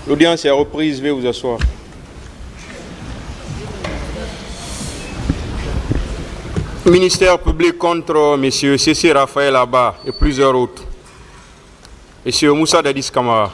L'audience est reprise, veuillez vous asseoir. Ministère public contre M. C.C. Raphaël Abba et plusieurs autres. M. Moussa Dadis Kamara.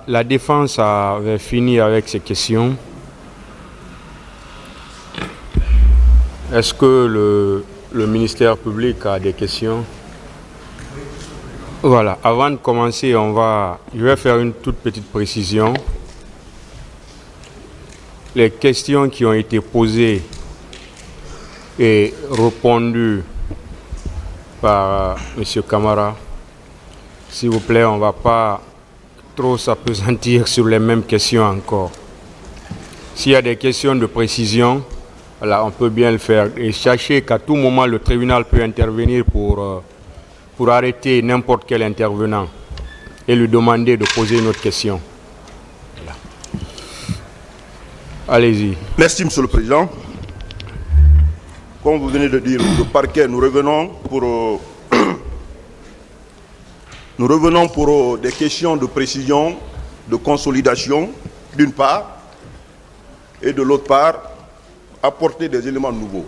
La défense avait fini avec ces questions. Est-ce que le ministère public a des questions? Voilà, avant de commencer, je vais faire une toute petite précision. Les questions qui ont été posées et répondues par M. Kamara, s'il vous plaît, on ne va pas trop s'appesantir sur les mêmes questions encore. S'il y a des questions de précision, là, on peut bien le faire. Et sachez qu'à tout moment, le tribunal peut intervenir pour arrêter n'importe quel intervenant et lui demander de poser une autre question. Voilà. Allez-y. Merci, Monsieur le Président. Comme vous venez de dire, le parquet, nous revenons pour des questions de précision, de consolidation, d'une part, et de l'autre part, apporter des éléments nouveaux.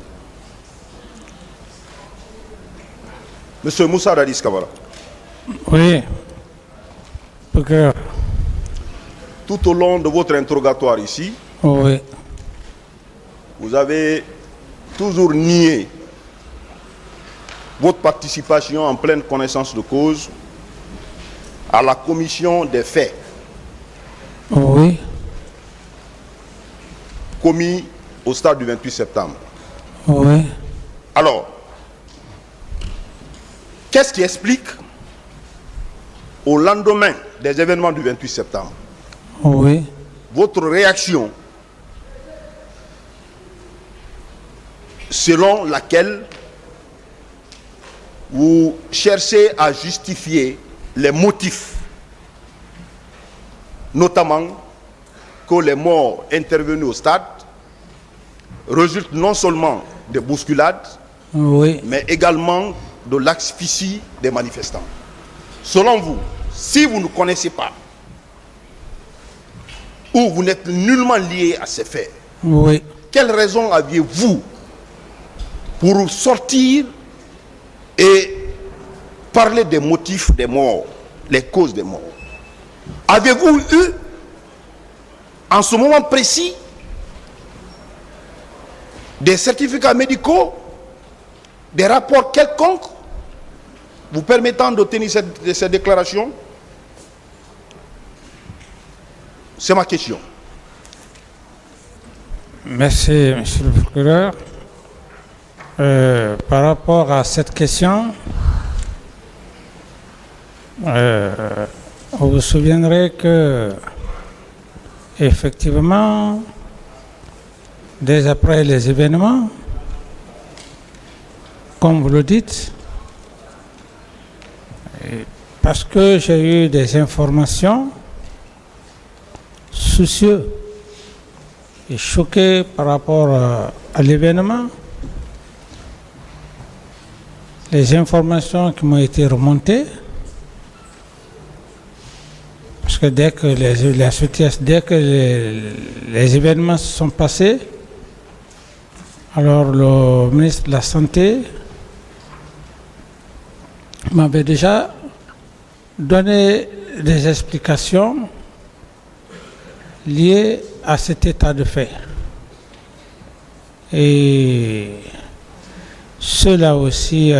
Monsieur Moussa Dadis Kamara. Oui. Procureur. Tout au long de votre interrogatoire ici, Oui. vous avez toujours nié votre participation en pleine connaissance de cause à la commission des faits Oui. commis au stade du 28 septembre. Oui. Alors, qu'est-ce qui explique, au lendemain des événements du 28 septembre, Oui. votre réaction selon laquelle vous cherchez à justifier les motifs, notamment que les morts intervenus au stade résultent non seulement des bousculades, Oui. mais également de l'asphyxie des manifestants. Selon vous, si vous ne connaissez pas ou vous n'êtes nullement lié à ces faits, Oui. quelle raison aviez-vous pour sortir et parler des motifs des morts, les causes des morts? Avez-vous eu, en ce moment précis, des certificats médicaux, des rapports quelconques vous permettant de tenir cette déclaration? C'est ma question. Merci, monsieur le procureur. Par rapport à cette question, vous vous souviendrez que, effectivement, dès après les événements, comme vous le dites, parce que j'ai eu des informations soucieux et choqué par rapport à l'événement, les informations qui m'ont été remontées, parce que dès que les événements se sont passés, alors le ministre de la Santé m'avait déjà donné des explications liées à cet état de fait. Et cela aussi,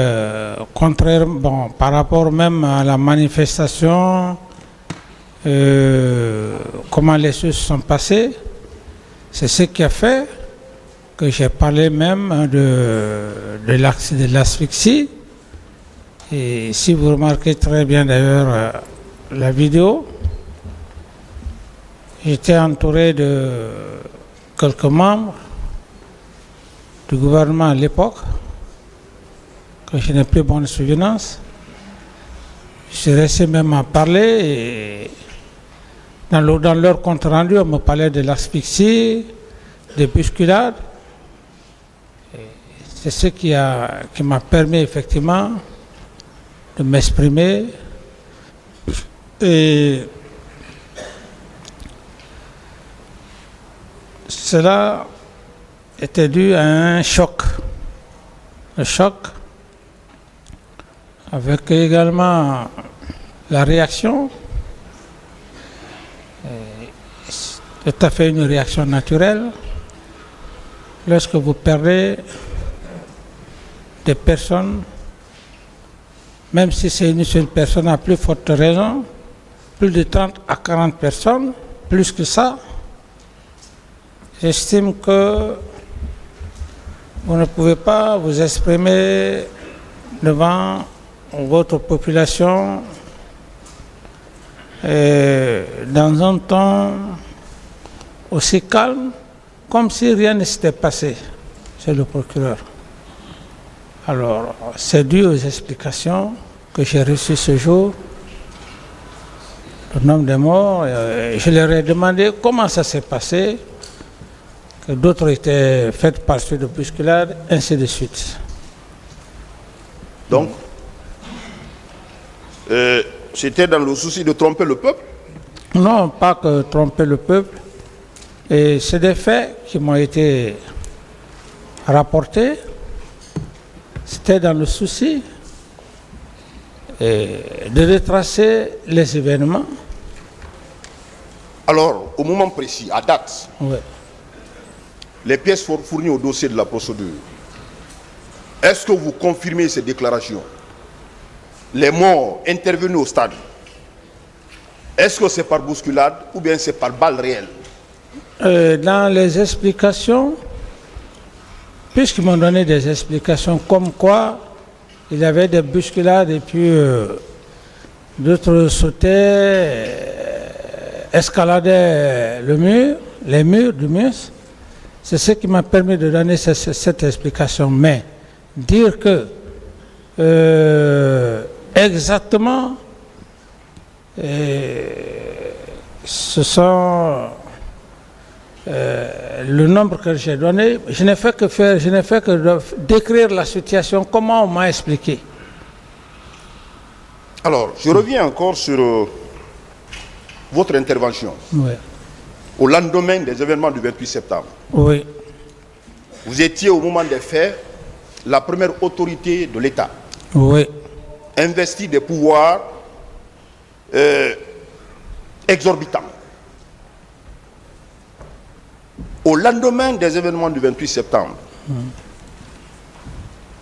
par rapport même à la manifestation, comment les choses se sont passées, c'est ce qui a fait que j'ai parlé même de l'asphyxie Et si vous remarquez très bien d'ailleurs la vidéo, j'étais entouré de quelques membres du gouvernement à l'époque, que je n'ai plus bonne souvenance. Je suis resté même à parler et dans leur compte rendu, on me parlait de l'asphyxie, des bousculades. C'est ce qui m'a permis effectivement de m'exprimer. Et cela était dû à un choc. Le choc, avec également la réaction, c'est tout à fait une réaction naturelle. Lorsque vous perdez des personnes, même si c'est une seule personne à plus forte raison, plus de 30 à 40 personnes, plus que ça, j'estime que vous ne pouvez pas vous exprimer devant votre population dans un ton aussi calme, comme si rien ne s'était passé chez le procureur. Alors, c'est dû aux explications que j'ai reçues ce jour, le nombre de morts. Je leur ai demandé comment ça s'est passé, que d'autres étaient faites par suite de bousculade, ainsi de suite. Donc, c'était dans le souci de tromper le peuple? Non, pas que tromper le peuple. Et c'est des faits qui m'ont été rapportés. C'était dans le souci de retracer les événements. Alors, au moment précis, à date, Ouais. les pièces fournies au dossier de la procédure, est-ce que vous confirmez ces déclarations? Les morts intervenus au stade, est-ce que c'est par bousculade ou bien c'est par balle réelle? Dans les explications, puisqu'ils m'ont donné des explications comme quoi il y avait des bousculades et puis d'autres sautaient, escaladaient les murs du mur, c'est ce qui m'a permis de donner cette explication. Mais dire que exactement ce sont le nombre que j'ai donné, je n'ai fait que décrire la situation, comment on m'a expliqué. Alors, je reviens encore sur votre intervention. Oui. Au lendemain des événements du 28 septembre. Oui. Vous étiez au moment des faits la première autorité de l'État. Oui. Investie des pouvoirs exorbitants. Au lendemain des événements du 28 septembre,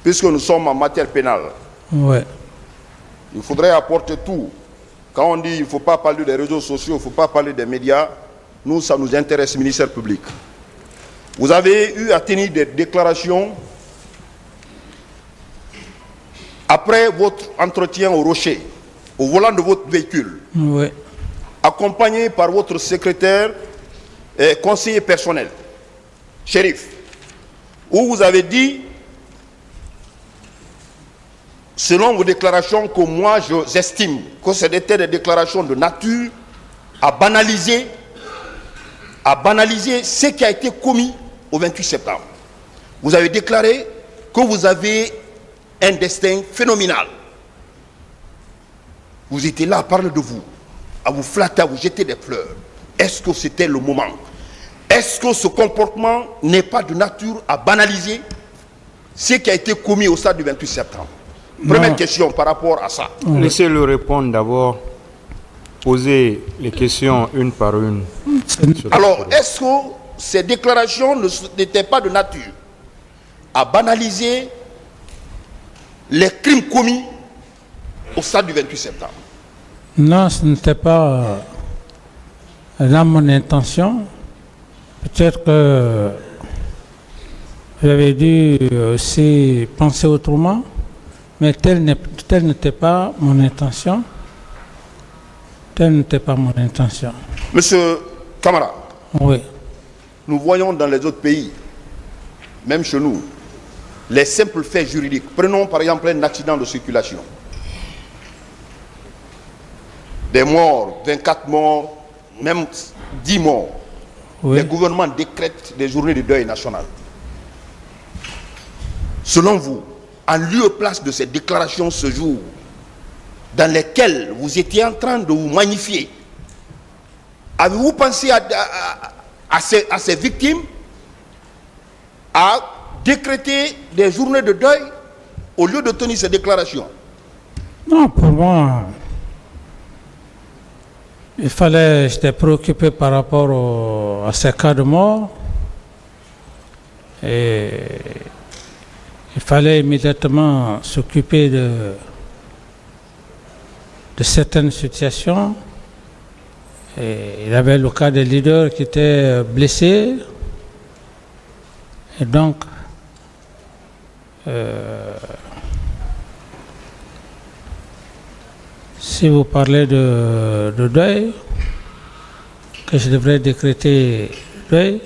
puisque nous sommes en matière pénale, Oui. il faudrait apporter tout. Quand on dit qu'il ne faut pas parler des réseaux sociaux, il ne faut pas parler des médias, nous, ça nous intéresse, ministère public. Vous avez eu à tenir des déclarations après votre entretien au Rocher, au volant de votre véhicule, Oui. accompagné par votre secrétaire et conseiller personnel, shérif, où vous avez dit, selon vos déclarations, que moi j'estime que c'était des déclarations de nature à banaliser ce qui a été commis au 28 septembre. Vous avez déclaré que vous avez un destin phénoménal. Vous étiez là à parler de vous, à vous flatter, à vous jeter des fleurs. Est-ce que c'était le moment? Est-ce que ce comportement n'est pas de nature à banaliser ce qui a été commis au stade du 28 septembre? Première question par rapport à ça. Laissez-le répondre d'abord. Posez les questions une par une. Alors, est-ce que ces déclarations n'étaient pas de nature à banaliser les crimes commis au stade du 28 septembre? Non, ce n'était pas là mon intention. Peut-être que j'avais dû aussi penser autrement. Mais telle n'était pas mon intention. Telle n'était pas mon intention. Monsieur Camara, Oui. nous voyons dans les autres pays, même chez nous, les simples faits juridiques. Prenons par exemple un accident de circulation. Des morts, 24 morts, même 10 morts. Oui. Les gouvernements décrètent des journées de deuil national. Selon vous, en lieu et place de ces déclarations ce jour, dans lesquelles vous étiez en train de vous magnifier, avez-vous pensé à ces victimes, à décréter des journées de deuil au lieu de tenir ces déclarations? Non, pour moi, j'étais préoccupé par rapport à ces cas de mort. Et il fallait immédiatement s'occuper de certaines situations. Et il y avait le cas des leaders qui étaient blessés. Et donc, si vous parlez de deuil, que je devrais décréter deuil,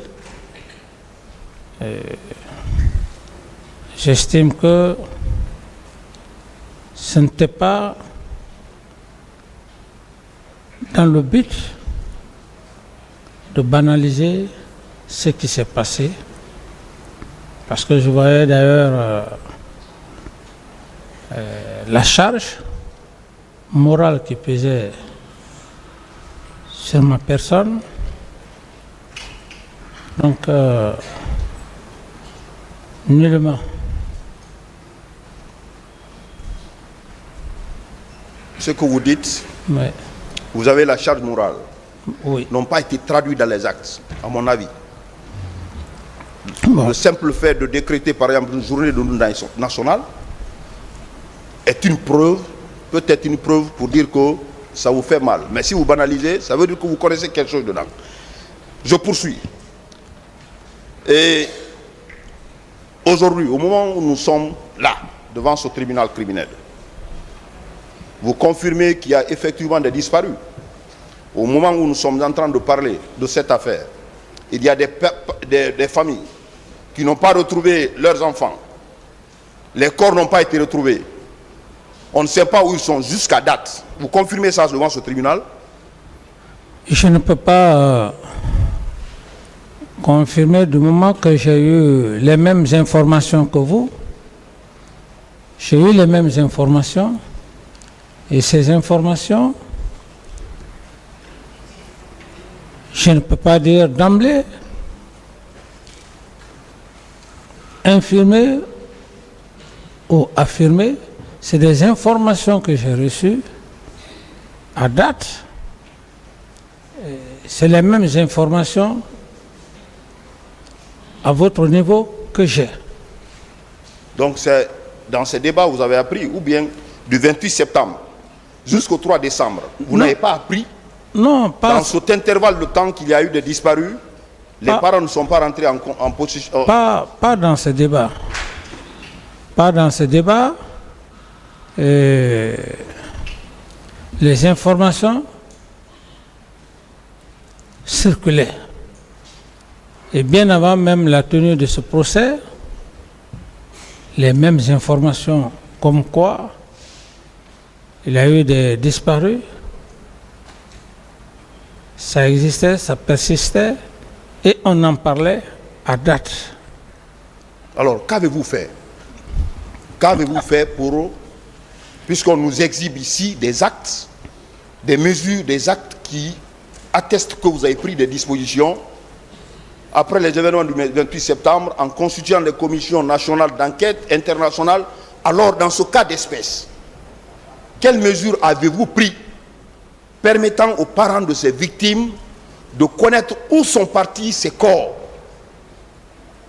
j'estime que ce n'était pas dans le but de banaliser ce qui s'est passé, parce que je voyais d'ailleurs la charge morale qui pesait sur ma personne. Donc, nullement. Ce que vous dites, Oui. vous avez la charge morale, Oui. n'ont pas été traduits dans les actes, à mon avis. Bon. Le simple fait de décréter, par exemple, une journée de deuil national est une preuve, peut-être une preuve pour dire que ça vous fait mal. Mais si vous banalisez, ça veut dire que vous connaissez quelque chose dedans. Je poursuis. Et aujourd'hui, au moment où nous sommes là, devant ce tribunal criminel, vous confirmez qu'il y a effectivement des disparus. Au moment où nous sommes en train de parler de cette affaire, il y a des familles qui n'ont pas retrouvé leurs enfants. Les corps n'ont pas été retrouvés. On ne sait pas où ils sont jusqu'à date. Vous confirmez ça devant ce tribunal? Je ne peux pas confirmer du moment que j'ai eu les mêmes informations que vous. J'ai eu les mêmes informations. Et ces informations, je ne peux pas dire d'emblée, infirmer ou affirmer. C'est des informations que j'ai reçues à date. C'est les mêmes informations à votre niveau que j'ai. Donc c'est dans ces débats vous avez appris, ou bien du 28 septembre jusqu'au 3 décembre, vous n'avez pas appris? Non, pas. Dans cet intervalle de temps qu'il y a eu des disparus, les parents ne sont pas rentrés en position... Pas dans ce débat. Pas dans ce débat. Les informations circulaient. Et bien avant même la tenue de ce procès, les mêmes informations comme quoi il y a eu des disparus, ça existait, ça persistait, et on en parlait à date. Alors, qu'avez-vous fait? Qu'avez-vous fait pour... Puisqu'on nous exhibe ici des actes, des mesures, des actes qui attestent que vous avez pris des dispositions après les événements du 28 septembre en constituant des commissions nationales d'enquête internationales. Alors, dans ce cas d'espèce, quelles mesures avez-vous pris permettant aux parents de ces victimes de connaître où sont partis ces corps?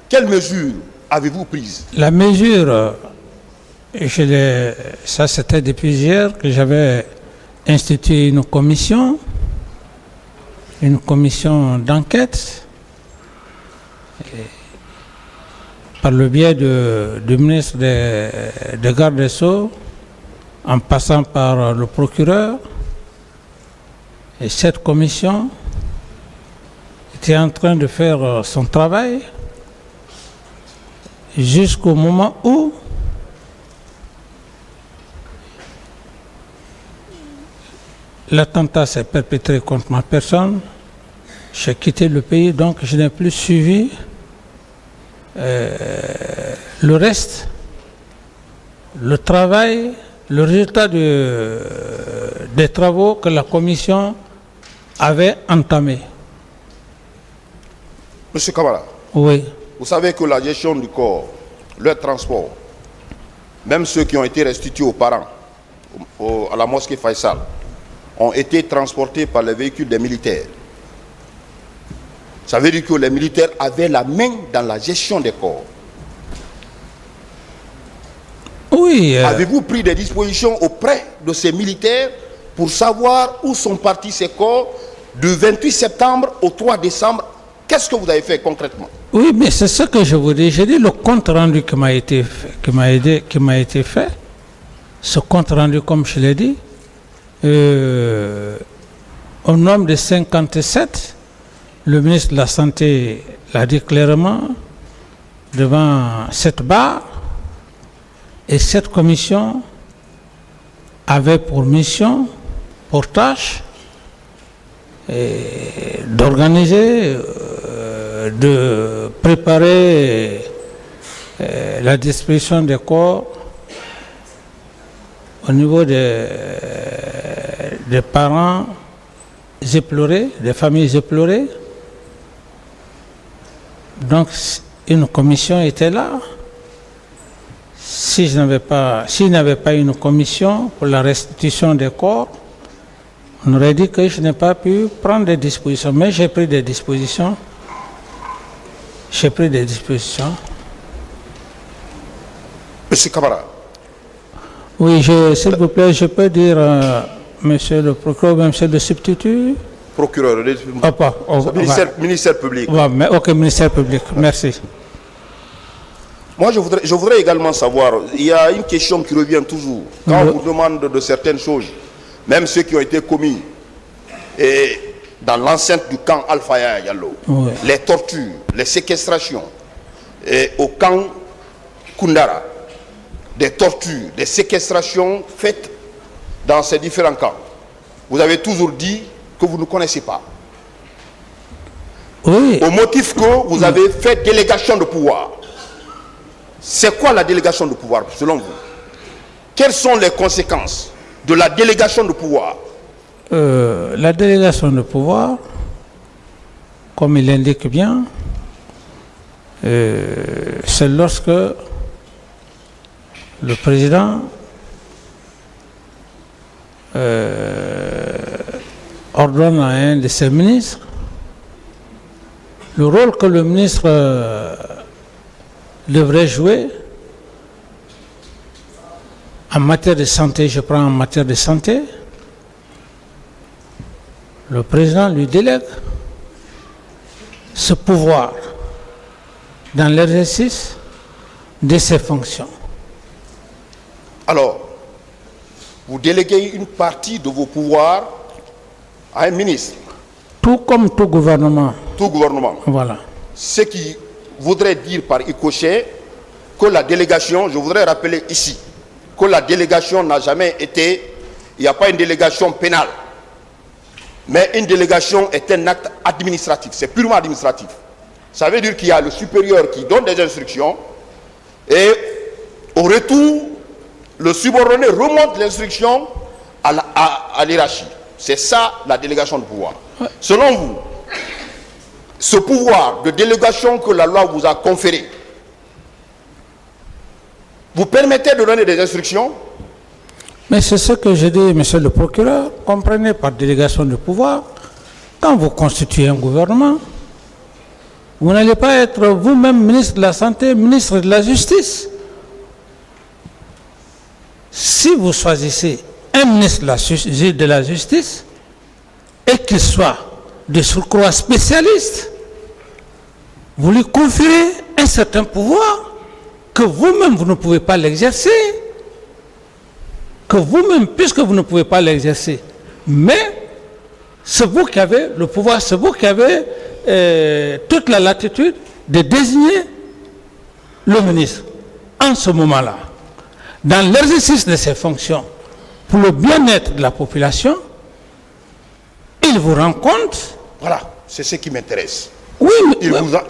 Quelles mesures avez-vous prises? La mesure, ça c'était depuis hier que j'avais institué une commission d'enquête par le biais du ministre des Gardes des Sceaux, en passant par le procureur, et cette commission était en train de faire son travail jusqu'au moment où l'attentat s'est perpétré contre ma personne. J'ai quitté le pays, donc je n'ai plus suivi le reste, le travail, le résultat des travaux que la commission avait entamés. Monsieur Kamara, Oui. vous savez que la gestion du corps, le transport, même ceux qui ont été restitués aux parents, à la mosquée Faisal, ont été transportés par les véhicules des militaires. Ça veut dire que les militaires avaient la main dans la gestion des corps. Oui. Avez-vous pris des dispositions auprès de ces militaires pour savoir où sont partis ces corps du 28 septembre au 3 décembre? Qu'est-ce que vous avez fait concrètement? Oui, mais c'est ce que je vous dis. J'ai dit le compte rendu qui m'a été fait, ce compte rendu, comme je l'ai dit, au nombre de 57, le ministre de la Santé l'a dit clairement devant cette barre, et cette commission avait pour mission, pour tâche, d'organiser, de préparer la distribution des corps au niveau des parents éplorés, des familles éplorées. Donc, une commission était là. S'il n'y avait pas une commission pour la restitution des corps, on aurait dit que je n'ai pas pu prendre des dispositions. Mais j'ai pris des dispositions. Monsieur Kamara. Oui, s'il vous plaît, je peux dire, monsieur le procureur, monsieur le substitut. Procureur, ministère public. Ok, ministère public, merci. Moi, je voudrais également savoir, il y a une question qui revient toujours. Quand on vous demande de certaines choses, même ceux qui ont été commis dans l'enceinte du camp Alpha Yallo, les tortures, les séquestrations, au camp Kundara, des tortures, des séquestrations faites dans ces différents camps. Vous avez toujours dit que vous ne connaissez pas. Oui. Au motif que vous avez fait délégation de pouvoir. C'est quoi la délégation de pouvoir selon vous? Quelles sont les conséquences de la délégation de pouvoir? La délégation de pouvoir, comme il l'indique bien, c'est lorsque le président ordonne à un de ses ministres le rôle que le ministre devrait jouer en matière de santé. Je prends en matière de santé, le président lui délègue ce pouvoir dans l'exercice de ses fonctions. Alors, vous déléguez une partie de vos pouvoirs à un ministre. Tout comme tout gouvernement. Tout gouvernement. Voilà. Ce qui voudrait dire par ricochet que la délégation, je voudrais rappeler ici, que la délégation n'a jamais été, il n'y a pas une délégation pénale, mais une délégation est un acte administratif, c'est purement administratif. Ça veut dire qu'il y a le supérieur qui donne des instructions et au retour, le subordonné remonte l'instruction à l'hiérarchie. C'est ça la délégation de pouvoir. Selon vous, ce pouvoir de délégation que la loi vous a conféré, vous permettez de donner des instructions? Mais c'est ce que je dis, monsieur le procureur. Comprenez par délégation de pouvoir, quand vous constituez un gouvernement, vous n'allez pas être vous-même ministre de la Santé, ministre de la Justice. Si vous choisissez un ministre de la Justice et qu'il soit de surcroît spécialiste, vous lui conférez un certain pouvoir que vous-même, vous ne pouvez pas l'exercer. Que vous-même, puisque vous ne pouvez pas l'exercer. Mais c'est vous qui avez le pouvoir, c'est vous qui avez toute la latitude de désigner le ministre. En ce moment-là, dans l'exercice de ses fonctions, pour le bien-être de la population, il vous rend compte. Voilà, c'est ce qui m'intéresse. Oui,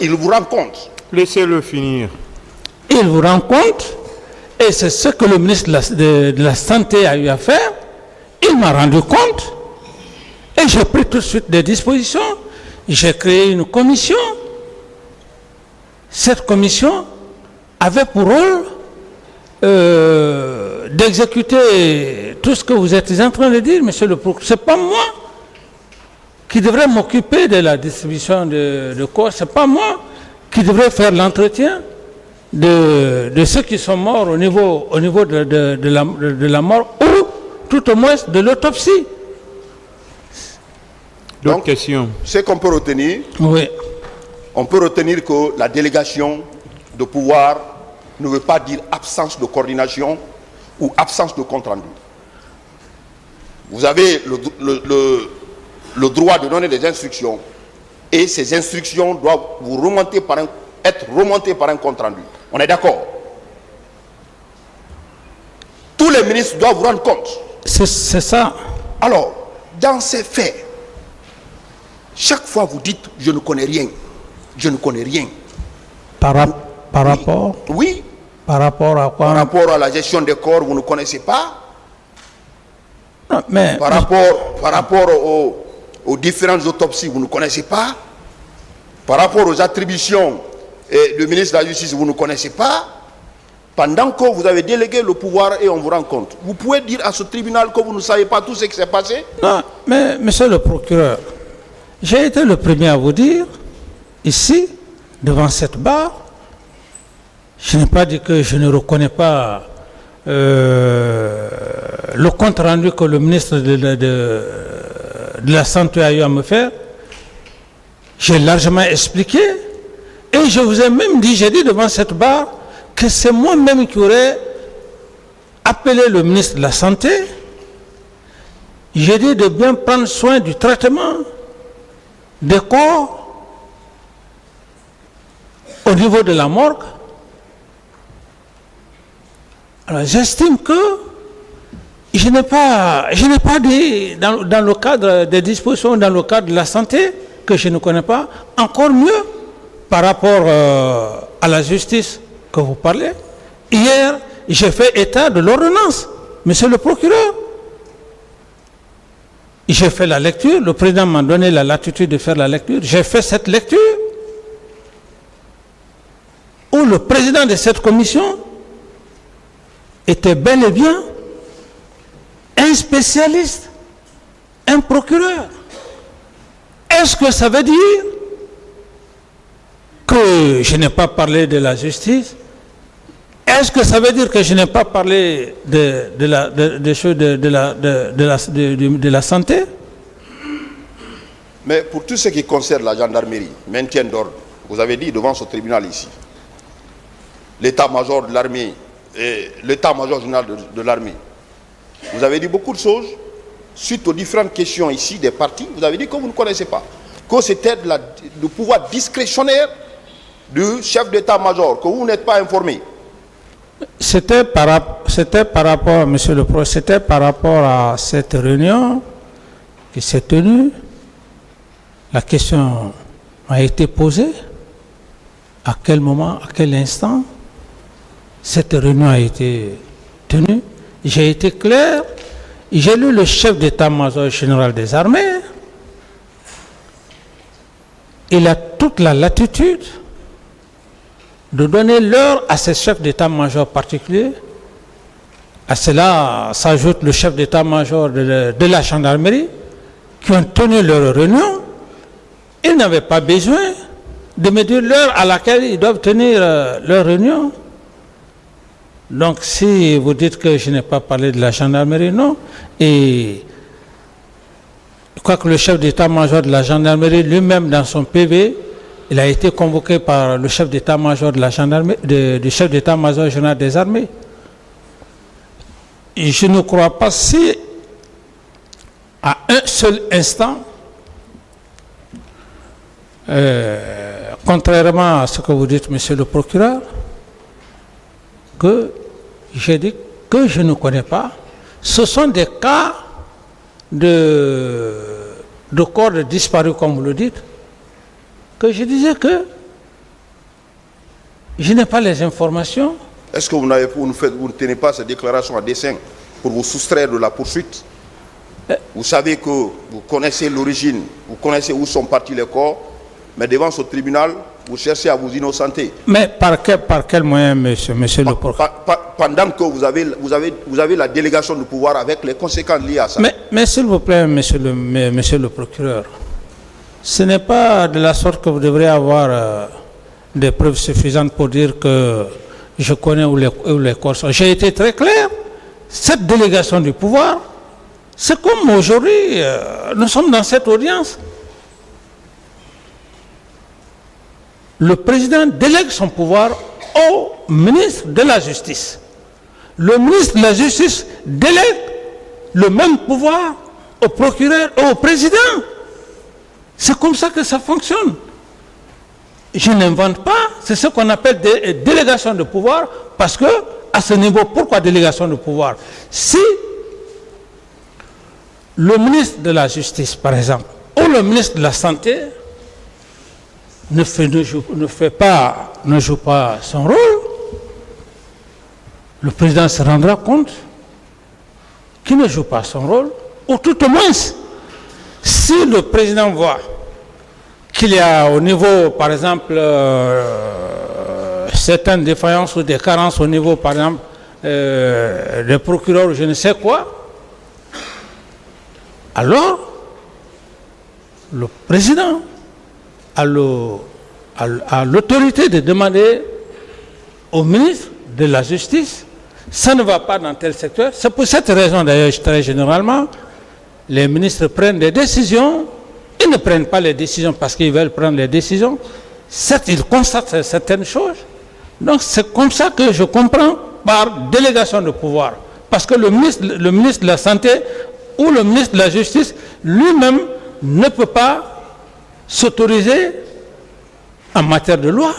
Il vous rend compte. Laissez-le finir. Il vous rend compte, et c'est ce que le ministre de la Santé a eu à faire. Il m'a rendu compte, et j'ai pris tout de suite des dispositions. J'ai créé une commission. Cette commission avait pour rôle d'exécuter tout ce que vous êtes en train de dire, monsieur le procureur. Ce n'est pas moi qui devrais m'occuper de la distribution de corps, ce n'est pas moi qui devrais faire l'entretien de ceux qui sont morts au niveau de la mort, ou tout au moins de l'autopsie. D'autres questions? Ce qu'on peut retenir, Oui. on peut retenir que la délégation de pouvoir ne veut pas dire absence de coordination ou absence de compte rendu. Vous avez le droit de donner des instructions, et ces instructions doivent être remontées par un compte rendu. On est d'accord? Tous les ministres doivent vous rendre compte. C'est ça. Alors, dans ces faits, chaque fois vous dites « je ne connais rien », je ne connais rien. Par rapport? Oui. Par rapport à quoi? Par rapport à la gestion des corps, vous ne connaissez pas. Non, mais, Par rapport aux différentes autopsies, vous ne connaissez pas. Par rapport aux attributions du ministre de la Justice, vous ne connaissez pas. Pendant que vous avez délégué le pouvoir et on vous rend compte. Vous pouvez dire à ce tribunal que vous ne savez pas tout ce qui s'est passé? non, mais monsieur le procureur, j'ai été le premier à vous dire, ici, devant cette barre, je n'ai pas dit que je ne reconnais pas le compte rendu que le ministre de la Santé a eu à me faire. J'ai largement expliqué, et je vous ai même dit, j'ai dit devant cette barre, que c'est moi-même qui aurais appelé le ministre de la Santé. J'ai dit de bien prendre soin du traitement des corps au niveau de la morgue. Alors j'estime que je n'ai pas dit dans le cadre des dispositions, dans le cadre de la santé, que je ne connais pas, encore mieux par rapport à la justice que vous parlez. Hier, j'ai fait état de l'ordonnance, monsieur le procureur. J'ai fait la lecture, le président m'a donné la latitude de faire la lecture. J'ai fait cette lecture où le président de cette commission était bel et bien un spécialiste, un procureur. Est-ce que ça veut dire que je n'ai pas parlé de la justice? Est-ce que ça veut dire que je n'ai pas parlé de la santé? Mais pour tout ce qui concerne la gendarmerie, maintien d'ordre, vous avez dit devant ce tribunal ici, l'état-major de l'armée et l'état-major général de l'armée, vous avez dit beaucoup de choses suite aux différentes questions ici des partis. Vous avez dit que vous ne connaissez pas, que c'était le pouvoir discrétionnaire du chef d'état-major, que vous n'êtes pas informé. C'était par rapport, monsieur le procureur, c'était par rapport à cette réunion qui s'est tenue. La question a été posée. À quel moment, à quel instant cette réunion a été tenue? J'ai été clair. J'ai lu le chef d'état-major général des armées. Il a toute la latitude de donner l'heure à ces chefs d'état-major particuliers. À cela s'ajoute le chef d'état-major de la gendarmerie qui ont tenu leur réunion. Ils n'avaient pas besoin de me dire l'heure à laquelle ils doivent tenir leur réunion. Donc si vous dites que je n'ai pas parlé de la gendarmerie, non. Et je crois que le chef d'état-major de la gendarmerie lui-même dans son PV Il a été convoqué par le chef d'état-major de la gendarmerie, du chef d'état-major général des armées. Et je ne crois pas si, à un seul instant, contrairement à ce que vous dites, monsieur le procureur, que j'ai dit que je ne connais pas, ce sont des cas de corps disparus, comme vous le dites, que je disais que je n'ai pas les informations. Est-ce que vous ne tenez pas ces déclarations à dessein pour vous soustraire de la poursuite? Vous savez que vous connaissez l'origine, vous connaissez où sont partis les corps, mais devant ce tribunal, vous cherchez à vous innocenter. Mais par quel moyen, monsieur le procureur? Pendant que vous avez la délégation de pouvoir avec les conséquences liées à ça. Mais s'il vous plaît, monsieur le procureur, ce n'est pas de la sorte que vous devrez avoir des preuves suffisantes pour dire que je connais où les corps sont. J'ai été très clair. Cette délégation du pouvoir, c'est comme aujourd'hui, nous sommes dans cette audience. Le président délègue son pouvoir au ministre de la Justice. Le ministre de la Justice délègue le même pouvoir au procureur et au président. C'est comme ça que ça fonctionne. Je n'invente pas, c'est ce qu'on appelle des délégations de pouvoir, parce que, à ce niveau, pourquoi délégation de pouvoir? Si le ministre de la Justice, par exemple, ou le ministre de la Santé ne joue pas son rôle, le président se rendra compte qu'il ne joue pas son rôle, ou tout au moins, si le président voit qu'il y a au niveau, par exemple, certaines défaillances ou des carences au niveau, par exemple, des procureurs ou je ne sais quoi, alors le président a l'autorité de demander au ministre de la Justice, ça ne va pas dans tel secteur. C'est pour cette raison, d'ailleurs, très généralement, les ministres prennent des décisions. Ils ne prennent pas les décisions parce qu'ils veulent prendre les décisions. Certes, ils constatent certaines choses. Donc, c'est comme ça que je comprends par délégation de pouvoir. Parce que le ministre de la Santé ou le ministre de la Justice lui-même ne peut pas s'autoriser en matière de loi.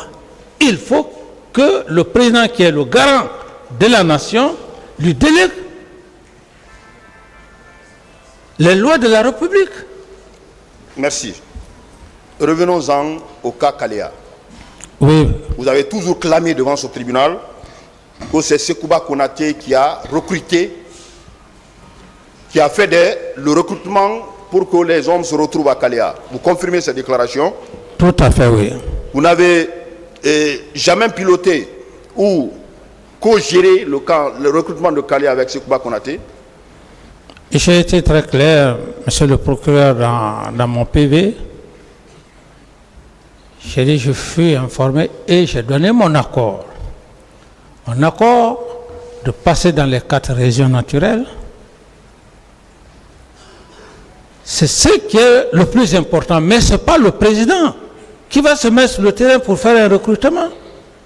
Il faut que le président, qui est le garant de la nation, lui délègue les lois de la République. Merci. Revenons-en au cas Kalea. Oui. Vous avez toujours clamé devant ce tribunal que c'est Sekouba Konaté qui a recruté, qui a fait le recrutement pour que les hommes se retrouvent à Kalea. Vous confirmez cette déclaration? Tout à fait, oui. Vous n'avez jamais piloté ou co-géré le recrutement de Kalea avec Sekouba Konaté? J'ai été très clair, monsieur le procureur, dans mon PV. J'ai dit, je fus informé et j'ai donné mon accord. Mon accord de passer dans les 4 régions naturelles. C'est ce qui est le plus important. Mais ce n'est pas le président qui va se mettre sur le terrain pour faire un recrutement.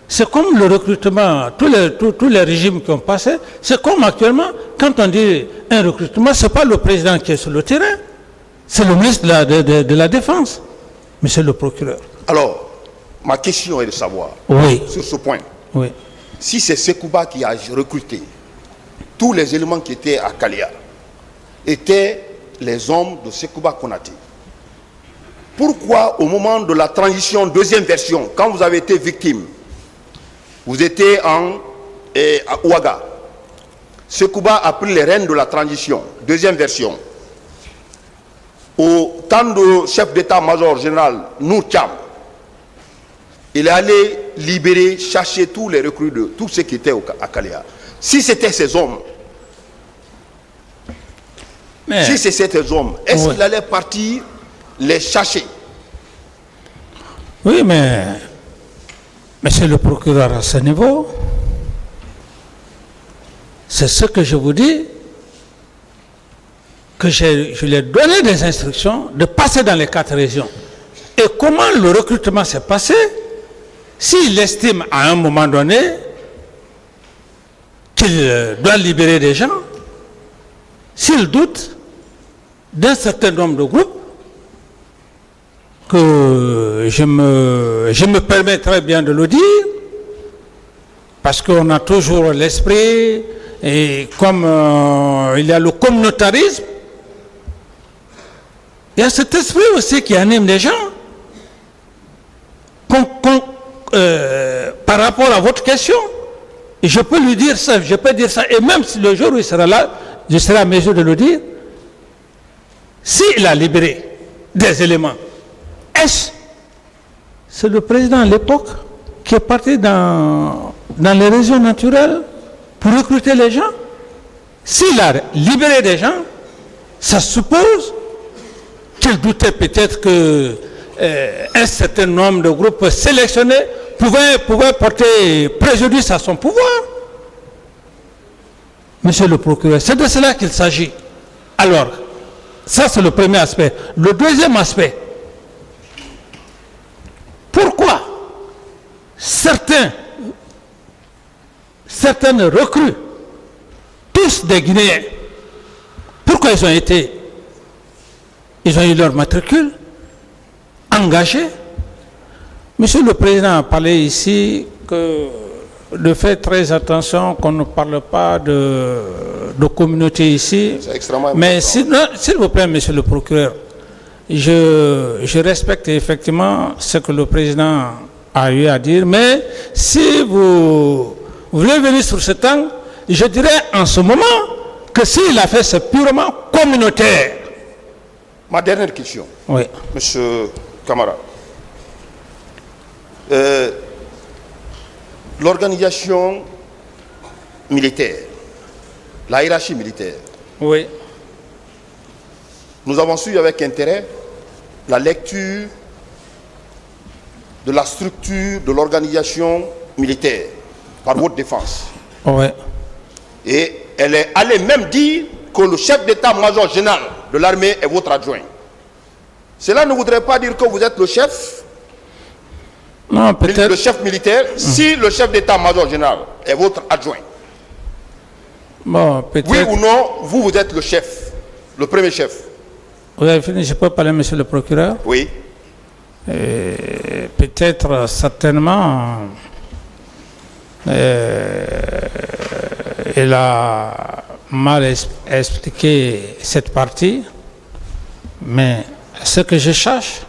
C'est comme le recrutement, tous les régimes qui ont passé, c'est comme actuellement, quand on dit un recrutement, ce n'est pas le président qui est sur le terrain, c'est le ministre de la Défense, monsieur le procureur. Alors, ma question est de savoir, sur ce point, si c'est Sekouba qui a recruté, tous les éléments qui étaient à Kalea étaient les hommes de Sekouba Konaté, pourquoi au moment de la transition, deuxième version, quand vous avez été victime, vous étiez à Ouaga, Sekouba a pris les rênes de la transition, deuxième version. Au temps du chef d'état-major général Nour Thiam, il est allé libérer, chercher tous les recrues de tous ceux qui étaient à Kalea. Si c'était ces hommes, est-ce qu'il allait partir les chercher? Oui, mais monsieur le procureur, à ce niveau, c'est ce que je vous dis, que je lui ai donné des instructions de passer dans les 4 régions. Et comment le recrutement s'est passé? S'il estime à un moment donné qu'il doit libérer des gens, s'il doute d'un certain nombre de groupes, que je me permets très bien de le dire, parce qu'on a toujours l'esprit, et comme il y a le communautarisme, il y a cet esprit aussi qui anime les gens. Par rapport à votre question, et je peux lui dire ça, je peux dire ça, et même si le jour où il sera là, je serai à mesure de le dire, s'il a libéré des éléments, c'est le président à l'époque qui est parti dans les régions naturelles pour recruter les gens? S'il a libéré des gens, ça suppose qu'il doutait peut-être que un certain nombre de groupes sélectionnés pouvaient porter préjudice à son pouvoir. Monsieur le procureur, c'est de cela qu'il s'agit. Alors, ça c'est le premier aspect. Le deuxième aspect, pourquoi certaines recrues, tous des Guinéens, pourquoi ils ont eu leur matricule engagés? Monsieur le Président a parlé ici de faire très attention qu'on ne parle pas de communauté ici. C'est extrêmement important. Mais s'il vous plaît, Monsieur le Procureur, je respecte effectivement ce que le Président a eu à dire, mais si vous voulez venir sur ce temps, je dirais en ce moment que s'il a fait, c'est purement communautaire. Ma dernière question, Oui. Monsieur Camara. L'organisation militaire, la hiérarchie militaire, Oui. nous avons suivi avec intérêt la lecture de la structure de l'organisation militaire par votre défense. Oui. Et elle est allée même dire que le chef d'état-major général de l'armée est votre adjoint. Cela ne voudrait pas dire que vous êtes le chef, Non, peut-être. le chef militaire, si le chef d'état-major général est votre adjoint. Bon, peut-être. Oui ou non, vous êtes le chef, le premier chef. Vous avez fini, je peux parler, Monsieur le Procureur? Oui. Peut-être, certainement, il a mal expliqué cette partie, mais ce que je cherche,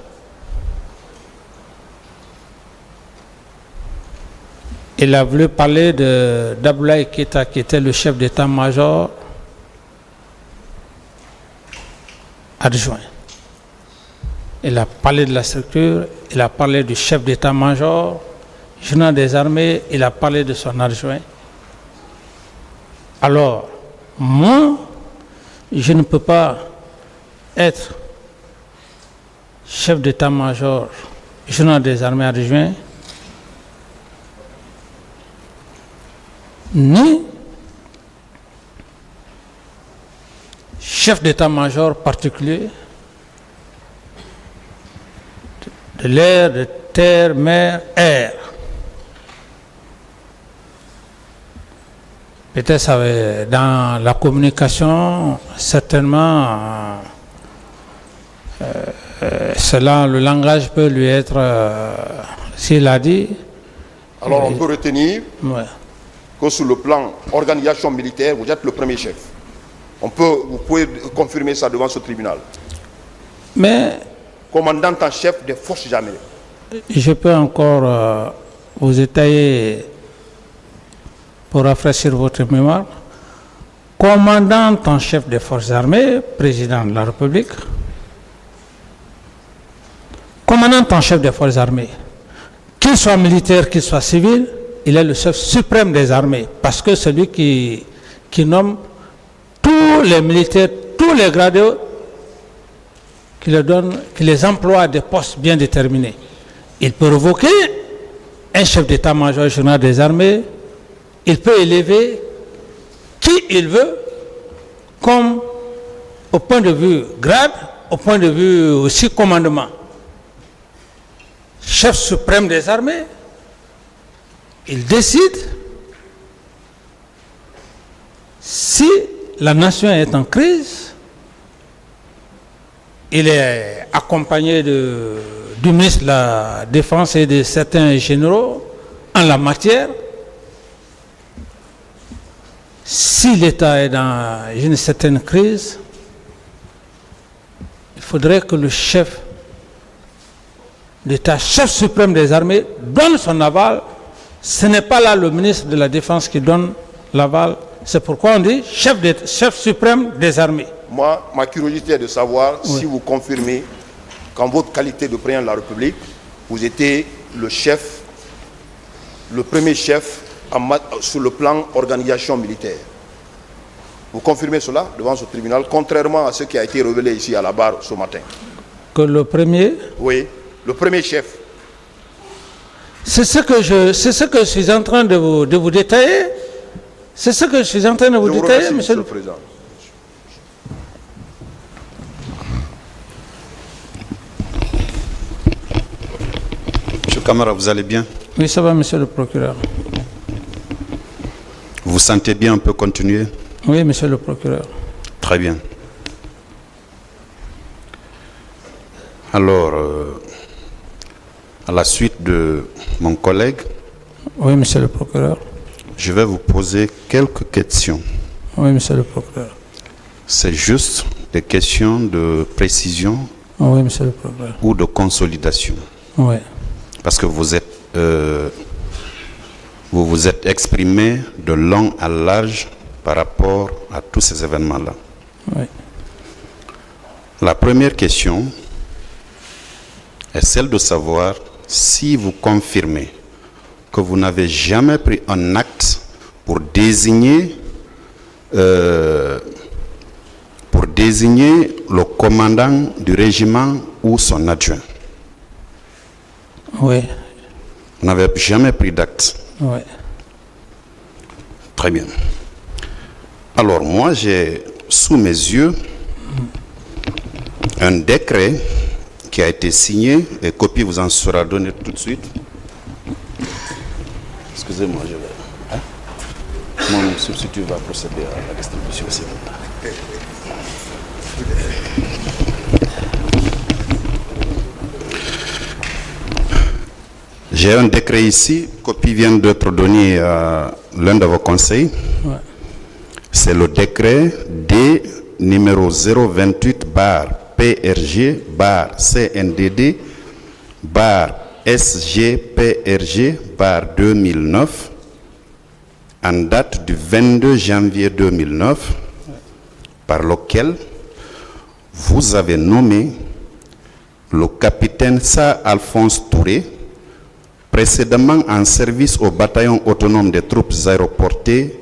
il a voulu parler d'Abdoulaye Keïta, qui était le chef d'état-major adjoint. Il a parlé de la structure, il a parlé du chef d'état-major, général des armées, il a parlé de son adjoint. Alors, moi, je ne peux pas être chef d'état-major, général des armées adjoint, ni chef d'état-major particulier de l'air, de terre, mer, air. Peut-être dans la communication, certainement, cela, le langage peut lui être, s'il a dit. Alors on peut retenir Ouais. que sur le plan organisation militaire, vous êtes le premier chef. Vous pouvez confirmer ça devant ce tribunal. Mais Commandant en chef des forces armées. je peux encore vous étayer pour rafraîchir votre mémoire. Commandant en chef des forces armées, président de la République, commandant en chef des forces armées, qu'il soit militaire, qu'il soit civil, il est le chef suprême des armées, parce que celui qui nomme tous les militaires, tous les gradés, qui les emploie à des postes bien déterminés. Il peut revoquer un chef d'état-major général des armées, il peut élever qui il veut, comme au point de vue grade, au point de vue aussi commandement. chef suprême des armées, il décide si la nation est en crise. Il est accompagné du ministre de la Défense et de certains généraux en la matière. Si l'État est dans une certaine crise, il faudrait que le chef d'État, chef suprême des armées, donne son aval. Ce n'est pas là le ministre de la Défense qui donne l'aval. C'est pourquoi on dit chef suprême des armées. Moi, ma curiosité est de savoir si vous confirmez qu'en votre qualité de président de la République, vous étiez le premier chef sur le plan organisation militaire. Vous confirmez cela devant ce tribunal, contrairement à ce qui a été révélé ici à la barre ce matin? Que le premier? Oui, le premier chef. C'est ce que je suis en train de vous détailler. C'est ce que je suis en train de vous détailler, monsieur le Président. Monsieur Camara, vous allez bien? Oui, ça va, monsieur le procureur. Vous vous sentez bien? On peut continuer? Oui, monsieur le procureur. Très bien. Alors, à la suite de mon collègue, oui, monsieur le procureur. Je vais vous poser quelques questions. Oui, monsieur le procureur. C'est juste des questions de précision. Oui, monsieur le procureur. Ou de consolidation. Oui. Parce que vous vous êtes exprimé de long à large par rapport à tous ces événements-là. Oui. La première question est celle de savoir si vous confirmez que vous n'avez jamais pris un acte pour désigner le commandant du régiment ou son adjoint. Oui. Vous n'avez jamais pris d'acte. Oui. Très bien. Alors moi, j'ai sous mes yeux un décret qui a été signé, et copie vous en sera donnée tout de suite. Excusez-moi, je vais. Mon substitut va procéder à la distribution. J'ai un décret ici, copie vient d'être donnée à l'un de vos conseils. Ouais. C'est le décret D numéro 028-PRG/CNDD/SGPRG/2009 en date du 22 janvier 2009 par lequel vous avez nommé le capitaine Sa Alphonse Touré, précédemment en service au bataillon autonome des troupes aéroportées,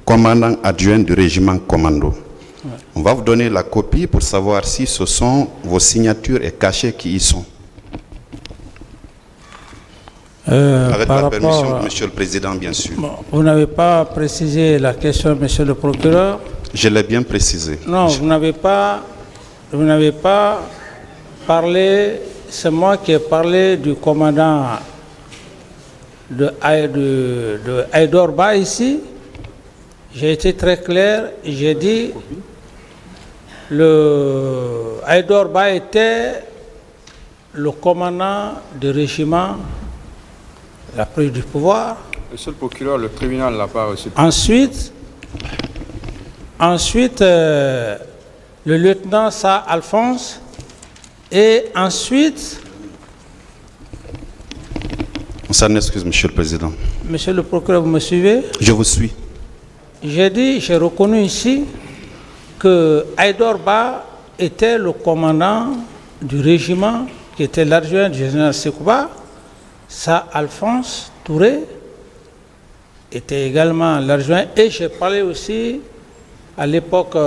commandant adjoint du régiment commando. Ouais. On va vous donner la copie pour savoir si ce sont vos signatures et cachets qui y sont. Avec la permission de Monsieur le Président, bien sûr. Bon, vous n'avez pas précisé la question, Monsieur le procureur. Je l'ai bien précisé. Non, vous n'avez pas parlé, c'est moi qui ai parlé du commandant de Aïdor Ba ici. J'ai été très clair, j'ai dit Aïdor Ba était le commandant du régiment, la prise du pouvoir. Monsieur le procureur, le tribunal n'a pas reçu. Ensuite, le lieutenant Sa Alphonse, et ensuite... On s'en excuse, Monsieur le Président. Monsieur le procureur, vous me suivez? Je vous suis. J'ai reconnu ici que Aïdor Ba était le commandant du régiment, qui était l'adjoint du général Sekouba. Sa Alphonse Touré était également l'adjoint, et j'ai parlé aussi à l'époque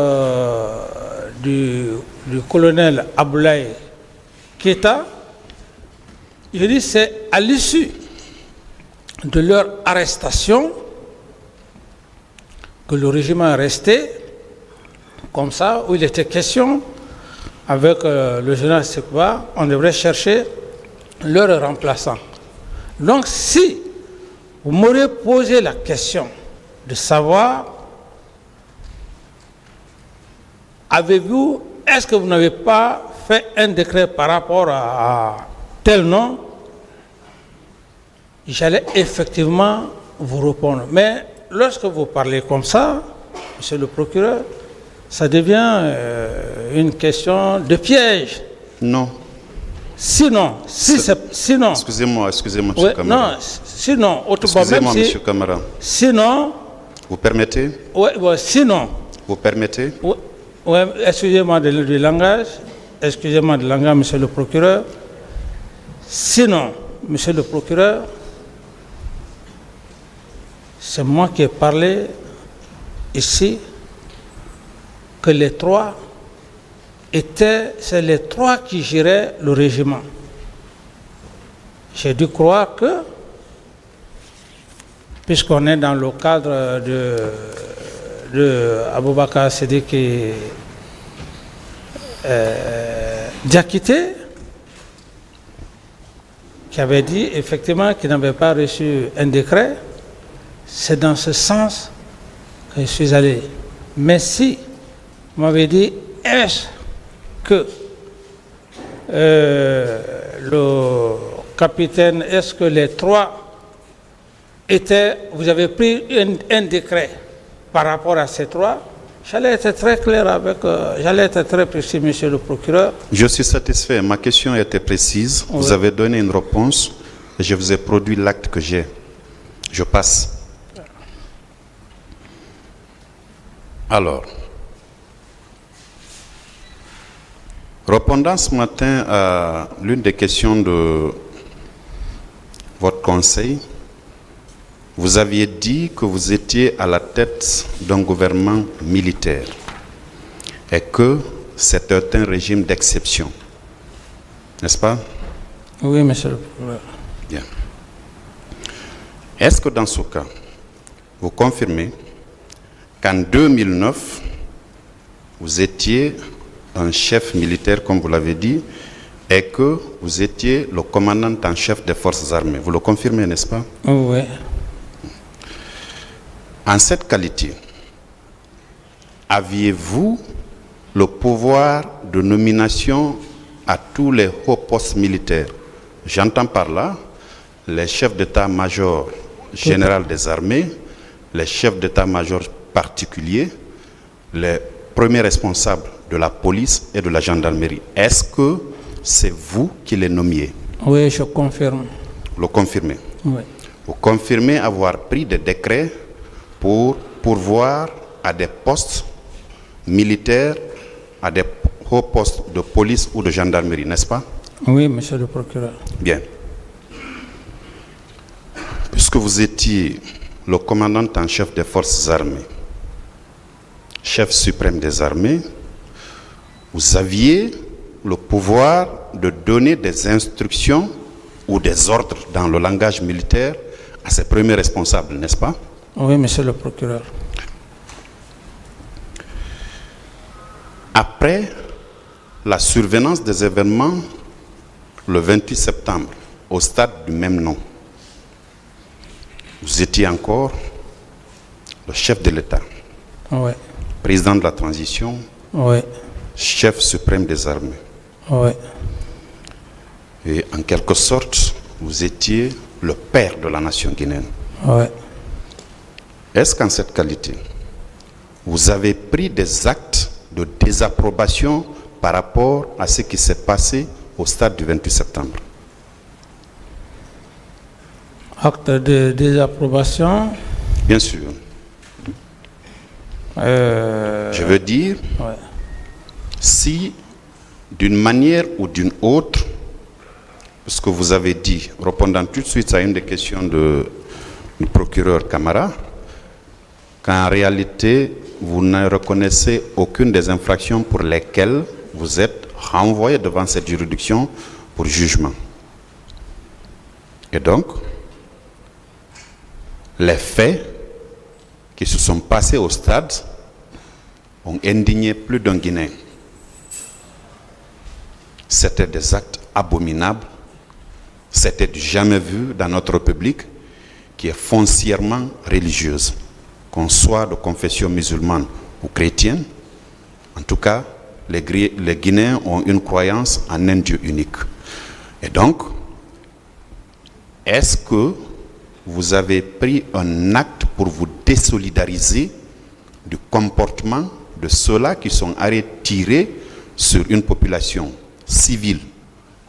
du colonel Aboulaye Keita. Je dis c'est à l'issue de leur arrestation que le régiment est resté comme ça, où il était question avec le général Sekouba, on devrait chercher leur remplaçant. Donc si vous m'auriez posé la question de savoir, est-ce que vous n'avez pas fait un décret par rapport à tel nom, j'allais effectivement vous répondre. Mais lorsque vous parlez comme ça, monsieur le procureur, ça devient une question de piège. Non. Sinon, sinon. Excusez-moi, M. Ouais, Camara. non, sinon, Excusez-moi, M. Camara. Sinon. Vous permettez? Oui, sinon. Vous permettez? Oui, excusez-moi du langage. Excusez-moi du langage, monsieur le procureur. Sinon, monsieur le procureur, c'est moi qui ai parlé ici que c'est les trois qui géraient le régiment. J'ai dû croire que, puisqu'on est dans le cadre de Aboubakar Sidiki Diakité, qui avait dit effectivement qu'il n'avait pas reçu un décret, c'est dans ce sens que je suis allé. Mais si vous m'avez dit, est-ce que le capitaine, est-ce que les trois vous avez pris un décret par rapport à ces trois, j'allais être très clair j'allais être très précis, monsieur le procureur. Je suis satisfait. Ma question était précise. Oui. Vous avez donné une réponse et je vous ai produit l'acte que j'ai. Je passe. Alors, répondant ce matin à l'une des questions de votre conseil, vous aviez dit que vous étiez à la tête d'un gouvernement militaire et que c'était un régime d'exception. N'est-ce pas? Oui, monsieur le procureur. Bien. Est-ce que dans ce cas, vous confirmez qu'en 2009, vous étiez un chef militaire, comme vous l'avez dit, et que vous étiez le commandant en chef des forces armées? Vous le confirmez, n'est-ce pas? Oui. En cette qualité, aviez-vous le pouvoir de nomination à tous les hauts postes militaires? J'entends par là les chefs d'état-major général des armées, les chefs d'état-major particuliers, les premiers responsables de la police et de la gendarmerie. Est-ce que c'est vous qui les nommiez? Oui, je confirme. Vous le confirmez? Oui. Vous confirmez avoir pris des décrets pour pourvoir à des postes militaires, à des hauts postes de police ou de gendarmerie, n'est-ce pas? Oui, monsieur le procureur. Bien. Puisque vous étiez le commandant en chef des forces armées, chef suprême des armées, vous aviez le pouvoir de donner des instructions ou des ordres dans le langage militaire à ses premiers responsables, n'est-ce pas? Oui, monsieur le procureur. Après la survenance des événements le 28 septembre, au stade du même nom, vous étiez encore le chef de l'État, oui, président de la transition, oui, chef suprême des armées. oui. Et en quelque sorte, vous étiez le père de la nation guinéenne. Oui. Est-ce qu'en cette qualité, vous avez pris des actes de désapprobation par rapport à ce qui s'est passé au stade du 28 septembre? Acte de désapprobation? Bien sûr. Je veux dire, ouais. Si d'une manière ou d'une autre, parce que vous avez dit, répondant tout de suite à une des questions du procureur Camara, qu'en réalité, vous ne reconnaissez aucune des infractions pour lesquelles vous êtes renvoyé devant cette juridiction pour jugement. Et donc, les faits qui se sont passés au stade ont indigné plus d'un Guinéen. C'était des actes abominables C'était du jamais vu dans notre République qui est foncièrement religieuse. Qu'on soit de confession musulmane ou chrétienne, en tout cas, les Guinéens ont une croyance en un Dieu unique. Et donc, est-ce que vous avez pris un acte pour vous désolidariser du comportement de ceux-là qui sont allés tirer sur une population civile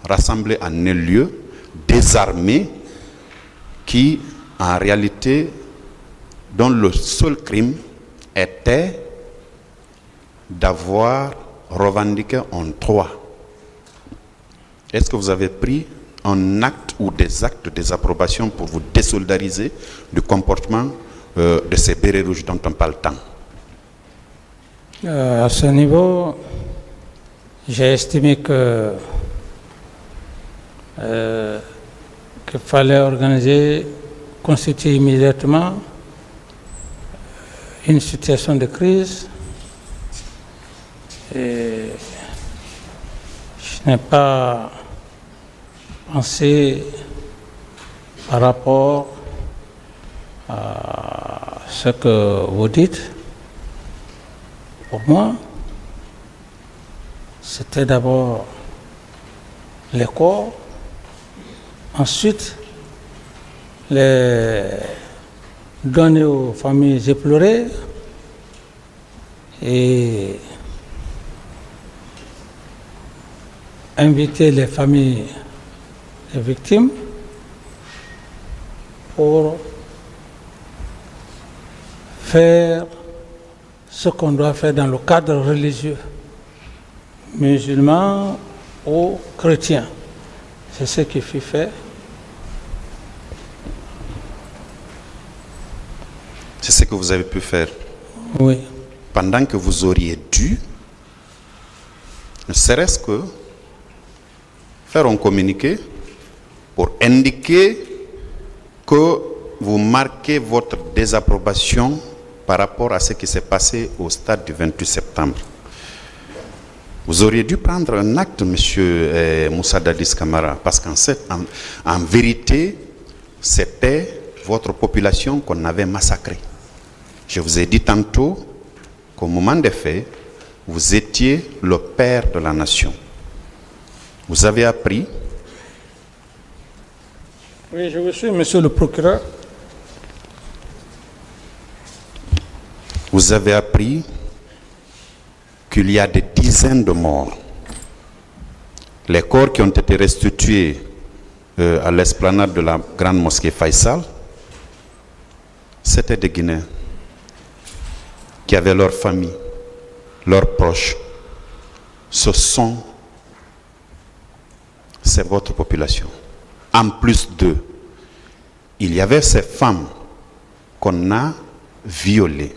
rassemblée en un lieu, désarmée, qui en réalité, dont le seul crime était d'avoir revendiqué un droit? Est-ce que vous avez pris un acte ou des actes de désapprobation pour vous désolidariser du comportement de ces bérets rouges dont on parle tant? À ce niveau, j'ai estimé qu'il fallait constituer immédiatement une situation de crise. Et je n'ai pas pensé par rapport à ce que vous dites. Pour moi, c'était d'abord les corps, ensuite les donner aux familles éplorées et inviter les familles des victimes pour faire ce qu'on doit faire dans le cadre religieux, musulman ou chrétien. C'est ce qui fut fait. C'est ce que vous avez pu faire. Oui. Pendant que vous auriez dû, ne serait-ce que faire un communiqué pour indiquer que vous marquez votre désapprobation par rapport à ce qui s'est passé au stade du 28 septembre. Vous auriez dû prendre un acte, monsieur Moussa Dadis Camara, parce qu'en vérité, c'était votre population qu'on avait massacrée. Je vous ai dit tantôt qu'au moment des faits, vous étiez le père de la nation. Vous avez appris. Oui, je vous suis, monsieur le procureur. Vous avez appris qu'il y a des dizaines de morts. Les corps qui ont été restitués à l'esplanade de la grande mosquée Faisal, c'était des Guinéens qui avaient leur famille, leurs proches. C'est votre population. En plus d'eux, il y avait ces femmes qu'on a violées,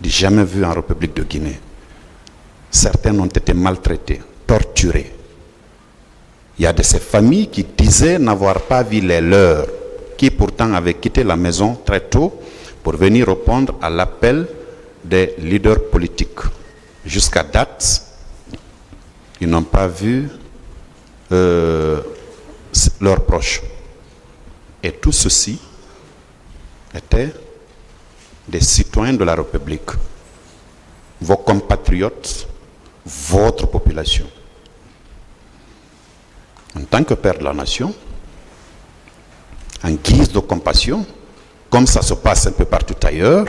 jamais vues en République de Guinée. Certaines ont été maltraitées, torturées. Il y a de ces familles qui disaient n'avoir pas vu les leurs, qui pourtant avaient quitté la maison très tôt pour venir répondre à l'appel des leaders politiques. Jusqu'à date, ils n'ont pas vu leurs proches. Et tout ceci étaient des citoyens de la République, vos compatriotes, votre population. En tant que père de la nation, en guise de compassion, comme ça se passe un peu partout ailleurs,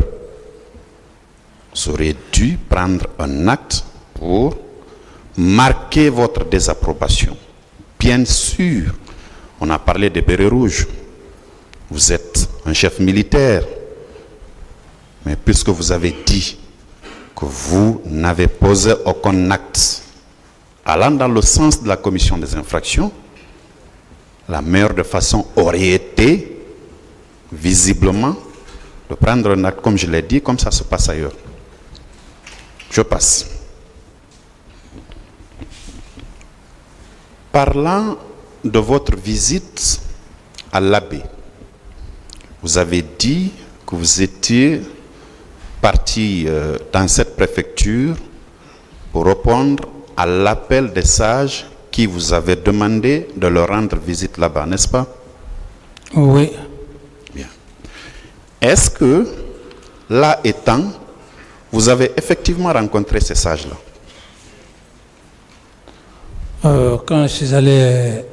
vous auriez dû prendre un acte pour marquer votre désapprobation. Bien sûr, on a parlé des bérets rouges. Vous êtes un chef militaire. Mais puisque vous avez dit que vous n'avez posé aucun acte allant dans le sens de la commission des infractions, la meilleure de façon aurait été, visiblement, de prendre un acte, comme je l'ai dit, comme ça se passe ailleurs. Je passe. Parlant de votre visite à l'abbé, vous avez dit que vous étiez parti dans cette préfecture pour répondre à l'appel des sages qui vous avez demandé de leur rendre visite là-bas, n'est-ce pas? Oui. Bien. Est-ce que, là étant, vous avez effectivement rencontré ces sages-là? Quand je suis allé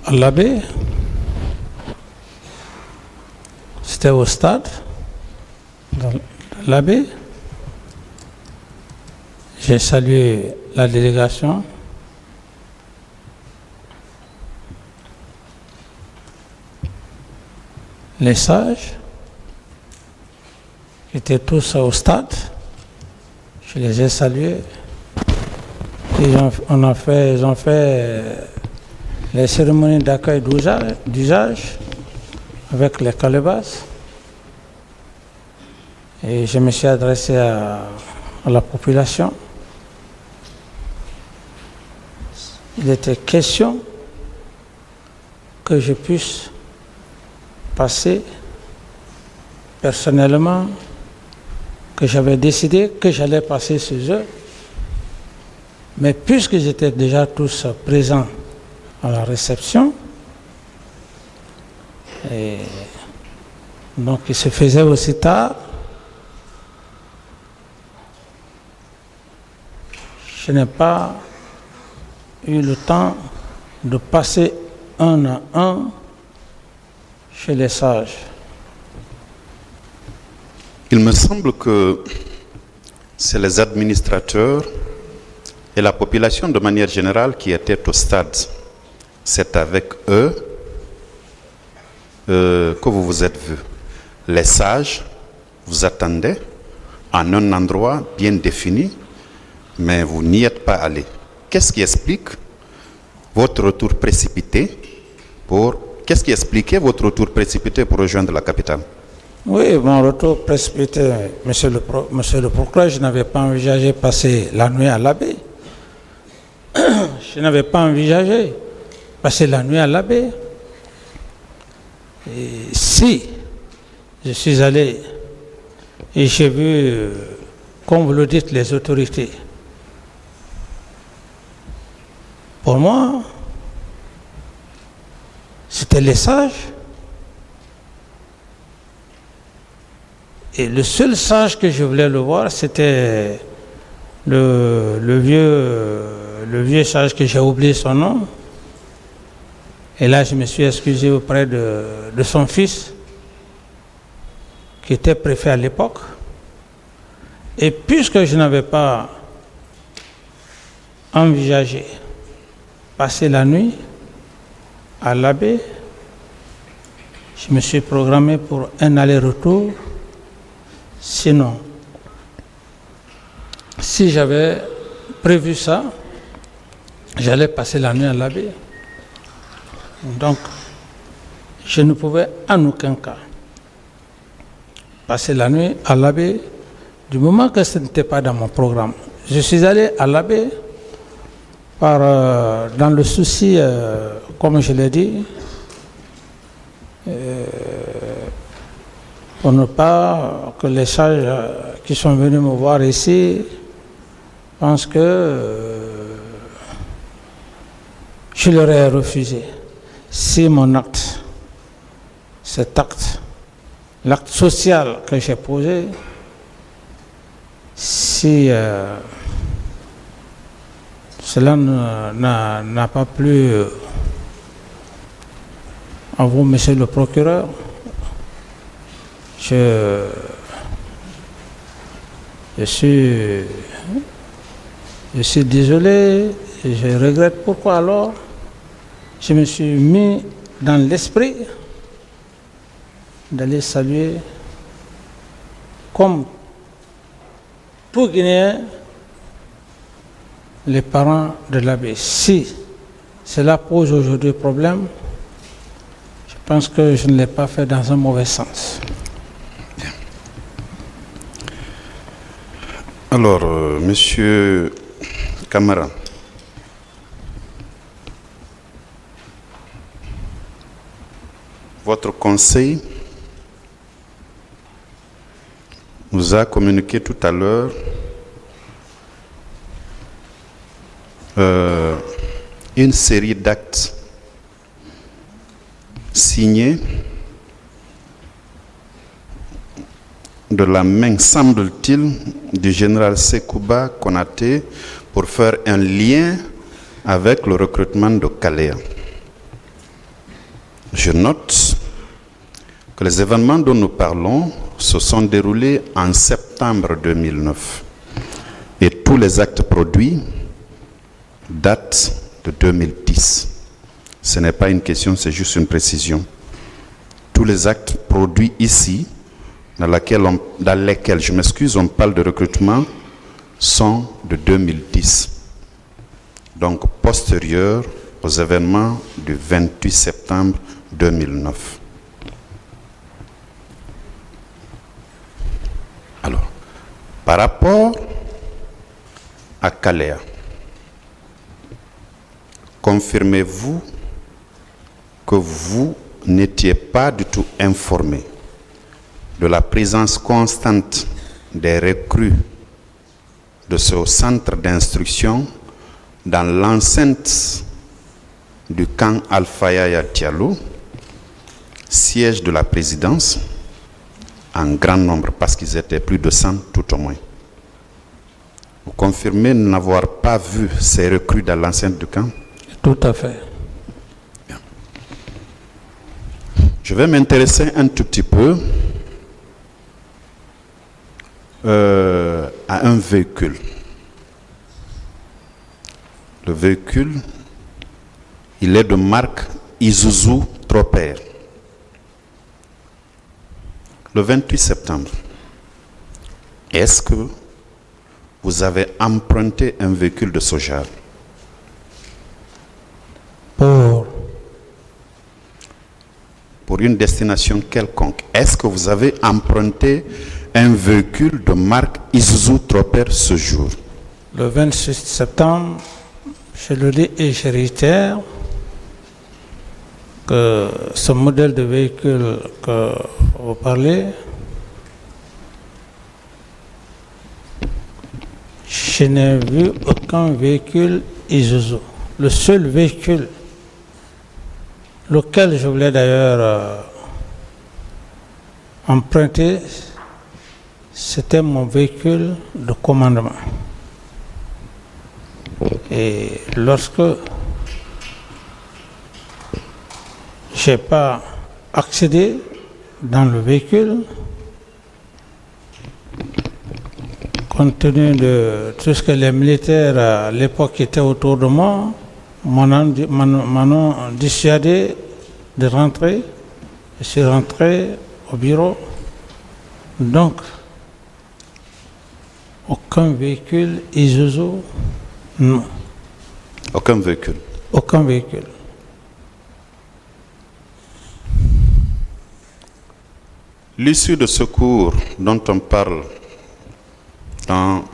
à l'abbé, c'était au stade, dans l'abbé. J'ai salué la délégation. Les sages étaient tous au stade. Je les ai salués. Ils ont fait les cérémonies d'accueil d'usage avec les calebasses. Et je me suis adressé à la population. Il était question que je puisse passer personnellement, que j'avais décidé que j'allais passer chez eux. Mais puisque j'étais déjà tous présents à la réception, et donc il se faisait aussi tard, je n'ai pas eu le temps de passer un à un chez les sages. Il me semble que c'est les administrateurs et la population de manière générale qui étaient au stade. C'est avec eux que vous vous êtes vus. Les sages vous attendaient en un endroit bien défini, mais vous n'y êtes pas allé. Qu'est-ce qui explique votre retour précipité Qu'est-ce qui expliquait votre retour précipité pour rejoindre la capitale? Oui, mon retour précipité, monsieur le procureur, je n'avais pas envisagé passer la nuit à l'abbé. Je n'avais pas envisagé passer la nuit à l'abbé. Et si je suis allé et j'ai vu, comme vous le dites, les autorités, pour moi, c'était les sages. Et le seul sage que je voulais le voir, c'était le vieux sage que j'ai oublié son nom. Et là, je me suis excusé auprès de son fils, qui était préfet à l'époque. Et puisque je n'avais pas envisagé passer la nuit à l'abbé, je me suis programmé pour un aller-retour. Sinon, si j'avais prévu ça, j'allais passer la nuit à l'abbé. Donc, je ne pouvais en aucun cas passer la nuit à l'abbé du moment que ce n'était pas dans mon programme. Je suis allé à l'abbé dans le souci, comme je l'ai dit, pour ne pas que les sages qui sont venus me voir ici pensent que je leur ai refusé. Si mon acte, cet acte, l'acte social que j'ai posé, si cela n'a pas plu à vous, monsieur le procureur, je suis désolé, et je regrette. Pourquoi alors je me suis mis dans l'esprit d'aller saluer comme tout Guinéen les parents de l'abbé. Si cela pose aujourd'hui problème, je pense que je ne l'ai pas fait dans un mauvais sens. Bien. Alors, monsieur Camara, votre conseil nous a communiqué tout à l'heure une série d'actes signés de la main, semble-t-il, du général Sekouba Konaté pour faire un lien avec le recrutement de Kalea. Je note que les événements dont nous parlons se sont déroulés en septembre 2009 et tous les actes produits datent de 2010. Ce n'est pas une question, c'est juste une précision. Tous les actes produits ici, dans lesquels, je m'excuse, on parle de recrutement, sont de 2010. Donc postérieurs aux événements du 28 septembre 2009. Alors, par rapport à Kalea, confirmez-vous que vous n'étiez pas du tout informé de la présence constante des recrues de ce centre d'instruction dans l'enceinte du camp Alpha Yaya Diallo, siège de la présidence, en grand nombre, parce qu'ils étaient plus de 100 tout au moins. Vous confirmez n'avoir pas vu ces recrues dans l'enceinte du camp? Tout à fait. Bien. Je vais m'intéresser un tout petit peu à un véhicule. Le véhicule, il est de marque Isuzu Tropper. Le 28 septembre, est-ce que vous avez emprunté un véhicule de ce genre? Pour une destination quelconque. Est-ce que vous avez emprunté un véhicule de marque Isuzu Tropper ce jour? Le 26 septembre, je le dis et je réitère que ce modèle de véhicule que vous parlez, je n'ai vu aucun véhicule Isuzu. Le seul véhicule lequel je voulais d'ailleurs emprunter, c'était mon véhicule de commandement. Et lorsque je n'ai pas accédé dans le véhicule, compte tenu de tout ce que les militaires à l'époque étaient autour de moi, m'ont dissuadé de rentrer. Je suis rentré au bureau. Donc, aucun véhicule Isuzu, non. Aucun véhicule? Aucun véhicule. L'issue de secours dont on parle dans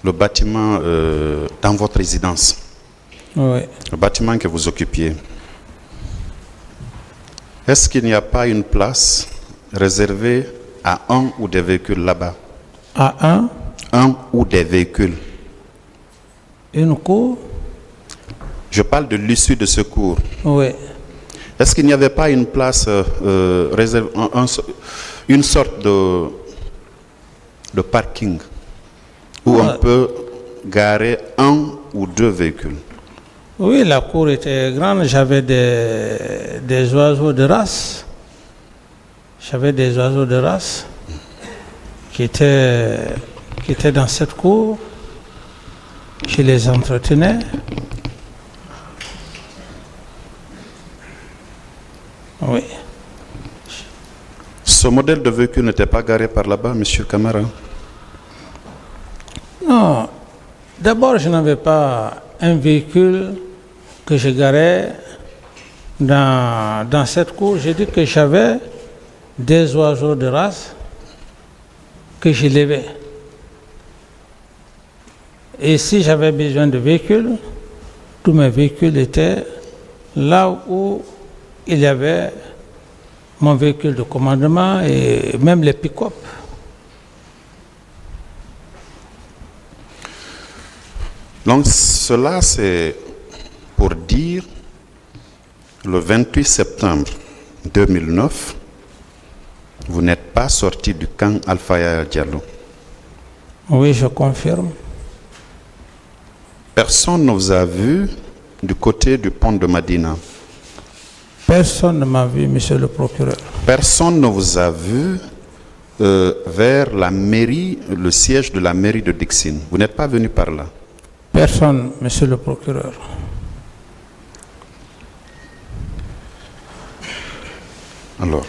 le bâtiment, dans votre résidence, Oui. le bâtiment que vous occupiez, est-ce qu'il n'y a pas une place réservée à un ou des véhicules là-bas? À Un ou des véhicules. une cour? Je parle de l'issue de secours. Oui. Est-ce qu'il n'y avait pas une place réservée, une sorte de parking où on peut garer un ou deux véhicules? Oui, la cour était grande. J'avais des oiseaux de race. J'avais des oiseaux de race qui étaient dans cette cour. Je les entretenais. Oui. Ce modèle de véhicule n'était pas garé par là-bas, Monsieur Camara? Non. D'abord, je n'avais pas un véhicule que je garais dans cette cour. J'ai dit que j'avais des oiseaux de race que je levais. Et si j'avais besoin de véhicules, tous mes véhicules étaient là où il y avait mon véhicule de commandement et même les pick-up. Donc cela, c'est pour dire, le 28 septembre 2009, vous n'êtes pas sorti du camp Alpha Yaya Diallo. Oui, je confirme. Personne ne vous a vu du côté du pont de Madina. Personne ne m'a vu, monsieur le procureur. Personne ne vous a vu vers la mairie, le siège de la mairie de Dixine. Vous n'êtes pas venu par là. Personne, monsieur le procureur. Alors,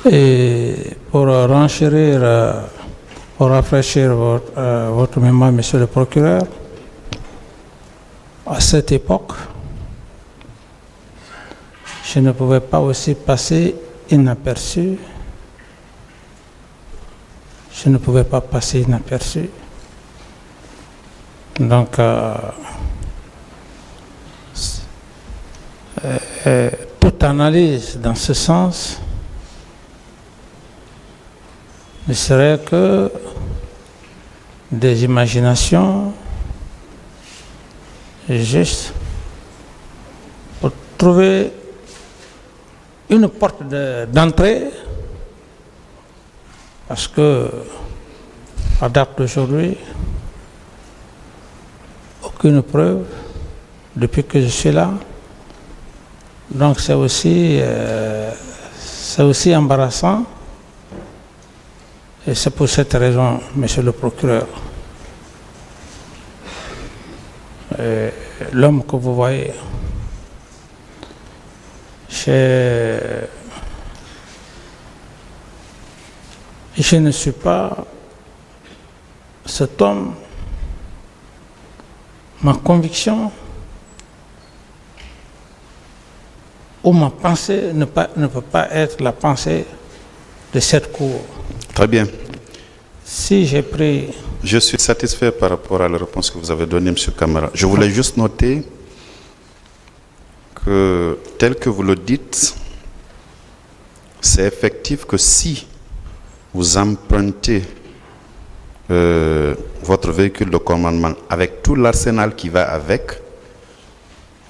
et pour renchérir, pour rafraîchir votre mémoire, monsieur le procureur, à cette époque, je ne pouvais pas aussi passer inaperçu. Je ne pouvais pas passer inaperçu. Donc, toute analyse dans ce sens ne serait que des imaginations juste pour trouver une porte d'entrée, parce que à date d'aujourd'hui, aucune preuve depuis que je suis là. Donc c'est aussi embarrassant. Et c'est pour cette raison, monsieur le procureur, l'homme que vous voyez, je ne suis pas cet homme. Ma conviction ou ma pensée ne peut pas être la pensée de cette cour. très bien. Si j'ai pris... Je suis satisfait par rapport à la réponse que vous avez donnée, M. Camara. Je voulais juste noter que, tel que vous le dites, c'est effectif que si vous empruntez votre véhicule de commandement avec tout l'arsenal qui va avec,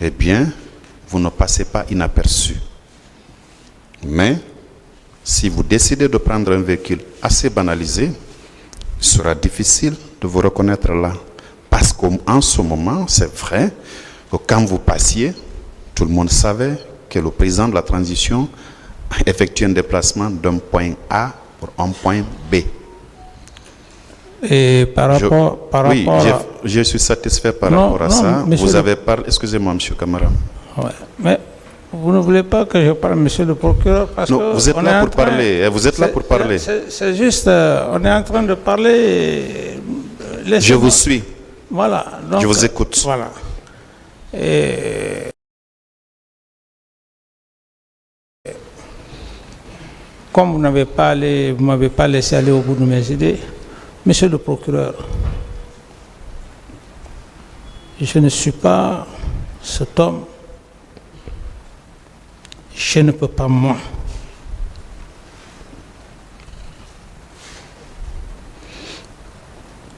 eh bien, vous ne passez pas inaperçu. Mais, si vous décidez de prendre un véhicule assez banalisé, il sera difficile de vous reconnaître là. Parce qu'en ce moment, c'est vrai que quand vous passiez, tout le monde savait que le président de la transition a effectué un déplacement d'un point A pour un point B. Et par rapport je suis satisfait par rapport à ça. Vous avez parlé... Excusez-moi, M. Camara. Ouais, mais vous ne voulez pas que je parle, monsieur le procureur, parce non, que vous êtes là pour parler. Vous êtes là pour parler. C'est juste, on est en train de parler. Je vous suis. Voilà. Donc, je vous écoute. Voilà. Et comme vous m'avez pas laissé aller au bout de mes idées, monsieur le procureur, je ne suis pas cet homme. Je ne peux pas, moi,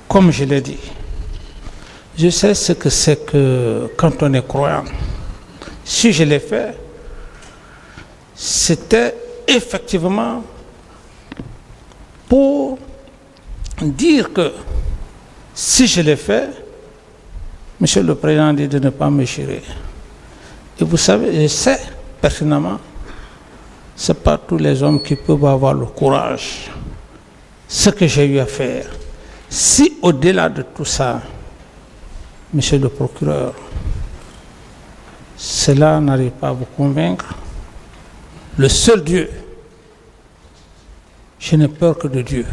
comme je l'ai dit, je sais ce que c'est que quand on est croyant. Si je l'ai fait, c'était effectivement pour dire que si je l'ai fait, monsieur le Président dit de ne pas me chirer. Et vous savez, je sais personnellement, ce n'est pas tous les hommes qui peuvent avoir le courage. Ce que j'ai eu à faire, si au-delà de tout ça, monsieur le procureur, cela n'arrive pas à vous convaincre, le seul Dieu, je n'ai peur que de Dieu.